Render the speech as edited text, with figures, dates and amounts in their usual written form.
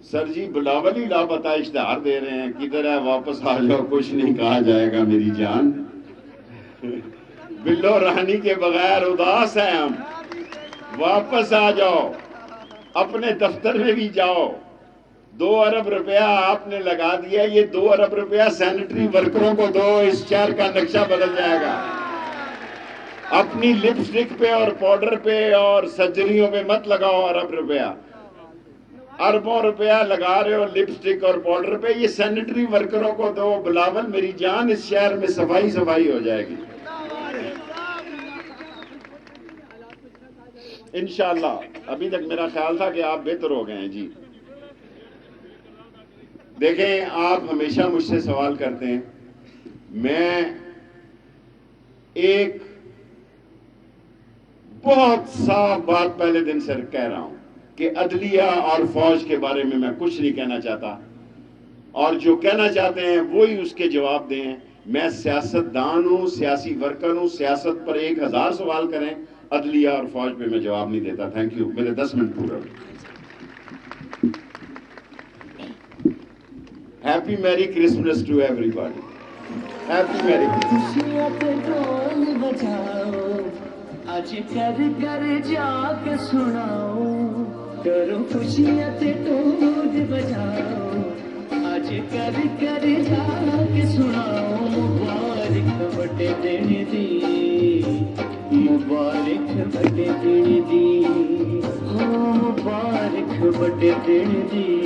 سر جی بلاول ہی لاپتہ اشتہار دے رہے ہیں، کدھر ہے واپس آ جاؤ، کچھ نہیں کہا جائے گا میری جان، بلو رانی کے بغیر اداس ہیں ہم، واپس آ جاؤ، اپنے دفتر میں بھی جاؤ۔ 2 ارب روپیہ آپ نے لگا دیا، یہ 2 ارب روپیہ سینیٹری ورکروں کو دو، اس شہر کا نقشہ بدل جائے گا۔ اپنی لپسٹک پہ اور پاؤڈر پہ اور سرجریوں پہ مت لگاؤ ارب روپیہ، اربوں روپیہ لگا رہے ہو لپسٹک اور پاؤڈر پہ، یہ سینیٹری ورکروں کو دو۔ بلاول میری جان، اس شہر میں صفائی ہو جائے گی انشاءاللہ۔ ابھی تک میرا خیال تھا کہ آپ بہتر ہو گئے ہیں جی۔ دیکھیں، آپ ہمیشہ مجھ سے سوال کرتے ہیں، میں ایک بہت صاف بات پہلے دن سے کہہ رہا ہوں کہ عدلیہ اور فوج کے بارے میں کچھ نہیں کہنا چاہتا، اور جو کہنا چاہتے ہیں وہی اس کے جواب دیں۔ میں سیاست دان ہوں، سیاسی ورکر ہوں، سیاست پر 1000 سوال کریں، عدلیہ اور فوج پہ میں جواب نہیں دیتا۔ تھینک یو، میرے 10 منٹ پورا ہوئے۔ Happy merry Christmas to everybody, happy merry Christmas. آج کر کر جا کے سناؤ، کرو خوشیاں تے ٹوٹ بجاؤ، آج کر کر جا کے سناؤ، مبارک بڑے دن دی، مبارک بڑے دن دی، مبارک بڑے دن دی۔